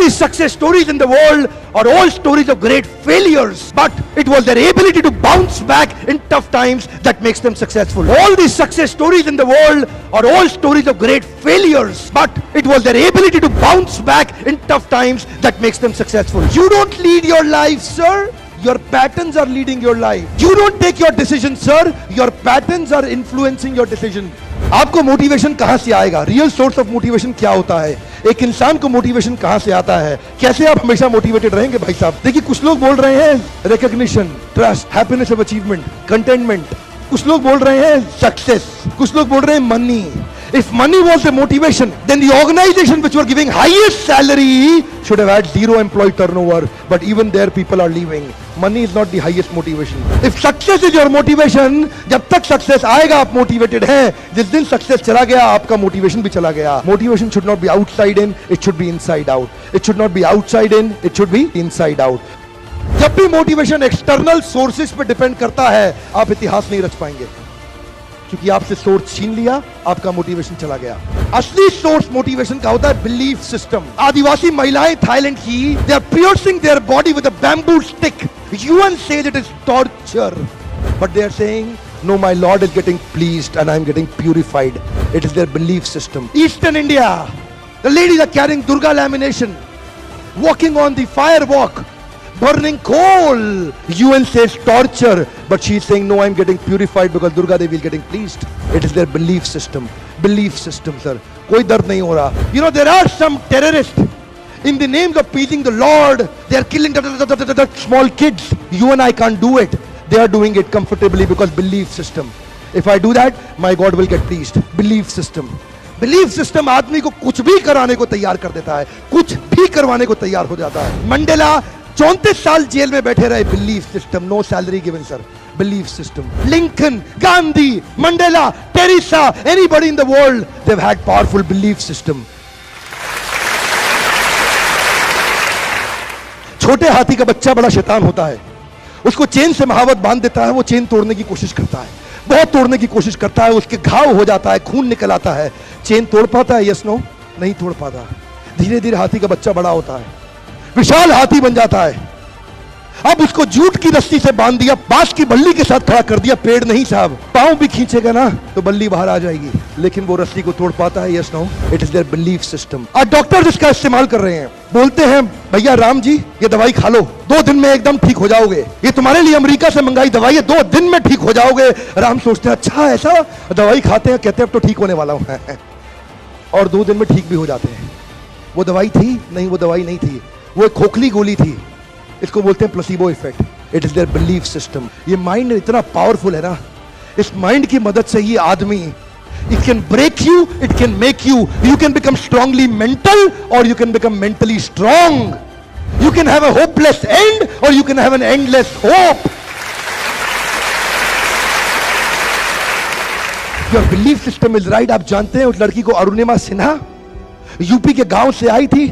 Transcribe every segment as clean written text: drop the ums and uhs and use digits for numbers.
the success stories in the world are all stories of great failures, but it was their ability to bounce back in tough times that makes them successful. All the success stories in the world are all stories of great failures, but it was their ability to bounce back in tough times that makes them successful. You don't lead your life, sir. Your patterns are leading your life. You don't take your decision, sir. Your patterns are influencing your decision. आपको motivation कहां से आएगा? Real source of motivation क्या होता है? एक इंसान को मोटिवेशन कहां से आता है? कैसे आप हमेशा मोटिवेटेड रहेंगे भाई साहब? देखिए, कुछ लोग बोल रहे हैं recognition, trust, happiness of achievement, containment. कुछ लोग बोल रहे हैं सक्सेस. कुछ लोग बोल रहे हैं money. If money was the motivation, then the organization which were giving highest salary should have had zero employee turnover. But even there, people are leaving. Money is not the highest motivation. If success is your motivation, जब तक success आएगा आप motivated हैं. जिस दिन success चला गया, आपका motivation भी चला गया. Motivation should not be outside in, it should be inside out. It should not be outside in, it should be inside out. जब भी motivation external sources पे depend करता है, आप इतिहास नहीं रच पाएंगे. क्योंकि आपसे सोर्स छीन लिया, आपका मोटिवेशन चला गया. असली सोर्स मोटिवेशन का होता है बिलीफ सिस्टम. आदिवासी महिलाएं थाईलैंड की, they are piercing their body with a bamboo stick. UN says it is torture, but they are saying no, my lord is getting pleased and I am getting purified. It is their belief system. Eastern India, the ladies are carrying Durga lamination, walking on the fire walk, burning coal. UN says torture, but she is saying no, I am getting purified because Durga Devi is getting pleased. It is their belief system. Belief system, sir. कोई दर्द नहीं हो रहा. You know, there are some terrorists in the names of pleasing the Lord. They are killing the small kids. You and I can't do it. They are doing it comfortably because belief system. If I do that, my God will get pleased. Belief system. Belief system आदमी को कुछ भी कराने को तैयार कर देता है, कुछ भी करवाने को तैयार हो जाता है. मंडेला 34 साल जेल में बैठे रहे. Belief system. No salary given, sir. Belief system. Lincoln, Gandhi, Mandela, Teresa, anybody in the world, they have had powerful belief system. छोटे हाथी का बच्चा बड़ा शैतान होता है. उसको चेन से महावत बांध देता है, वो चेन तोड़ने की कोशिश करता है, बहुत तोड़ने की कोशिश करता है, उसके घाव हो जाता है, खून निकल आता है. चेन तोड़ पाता है? यस नो, नहीं तोड़ पाता. धीरे धीरे हाथी का बच्चा बड़ा होता है, विशाल हाथी बन जाता है. अब उसको जूट की रस्सी से बांध दिया, बांस की बल्ली के साथ खड़ा कर दिया. पेड़ नहीं साहब, पांव भी खींचेगा ना तो बल्ली बाहर आ जाएगी, लेकिन वो रस्सी को तोड़ पाता है? Yes no. It is their belief system. और डॉक्टर इसका इस्तेमाल कर रहे हैं. बोलते हैं भैया राम जी, ये दवाई खा लो, 2 दिन में एकदम ठीक हो जाओगे. ये तुम्हारे लिए अमेरिका से मंगाई दवाई है, 2 दिन में ठीक हो जाओगे. राम सोचते हैं अच्छा ऐसा, दवाई खाते हैं, कहते हैं अब तो ठीक होने वाला हूं. और 2 दिन में ठीक भी हो जाते हैं. वो दवाई थी? नहीं, वो दवाई नहीं थी, वो एक खोखली गोली थी. इसको बोलते हैं placebo effect. It is their belief system. ये माइंड इतना पावरफुल है ना, इस माइंड की मदद से ही आदमी, it can break you, it can make you. You can become strongly mental or you can become mentally strong. You can have a hopeless end or you can have an endless hope. Your belief system is right. आप जानते हैं उस लड़की को, Arunima Sinha, UP के गांव से आई थी.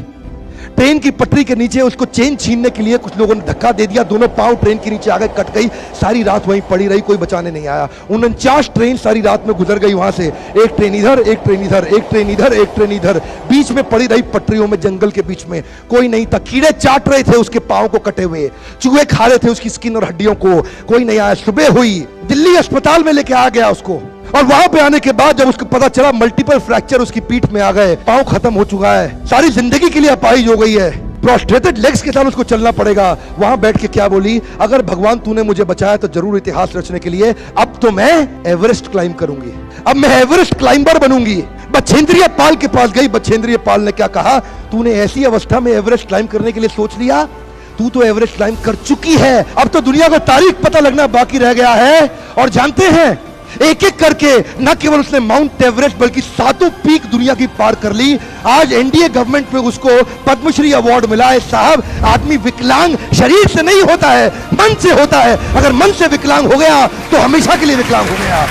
ट्रेन की पटरी के नीचे उसको चेन छीनने के लिए कुछ लोगों ने धक्का दे दिया, दोनों पांव ट्रेन के नीचे आ गए, कट गई. सारी रात वहीं पड़ी रही, कोई बचाने नहीं आया. 49 ट्रेन सारी रात में गुजर गई वहां से. एक ट्रेन इधर, एक ट्रेन इधर, एक ट्रेन इधर, एक ट्रेन इधर, बीच में पड़ी रही पटरियों में, जंगल के बीच में. कोई नहीं था. कीड़े चाट रहे थे उसके पांव को कटे हुए, चूहे खा रहे थे उसकी स्किन और हड्डियों को. कोई नहीं आया. सुबह हुई, दिल्ली अस्पताल में लेके आ गया उसको. और वहां पे आने के बाद जब उसको पता चला मल्टीपल फ्रैक्चर उसकी पीठ में आ गए, पांव खत्म हो चुका है, सारी जिंदगी के लिए अपाहिज हो गई है, प्रोस्ट्रेटेड लेग्स के साथ उसको चलना पड़ेगा. वहां बैठ के क्या बोली? अगर भगवान तूने मुझे बचाया तो जरूर इतिहास रचने के लिए अब तो मैं एवरेस्ट क्लाइंब करूंगी, अब मैं एवरेस्ट क्लाइंबर बनूंगी. बछेंद्रिय पाल के पास गई. बछेंद्रिय पाल ने क्या कहा? तूने ऐसी अवस्था में एवरेस्ट क्लाइंब करने के लिए सोच लिया? तू तो एवरेस्ट क्लाइंब कर चुकी है, अब तो दुनिया को तारीख पता लगना बाकी रह गया है. और जानते हैं, एक एक करके न केवल उसने माउंट एवरेस्ट बल्कि 7 पीक दुनिया की पार कर ली. आज एनडीए गवर्नमेंट में उसको पद्मश्री अवार्ड मिला है. साहब, आदमी विकलांग शरीर से नहीं होता है, मन से होता है. अगर मन से विकलांग हो गया तो हमेशा के लिए विकलांग हो गया.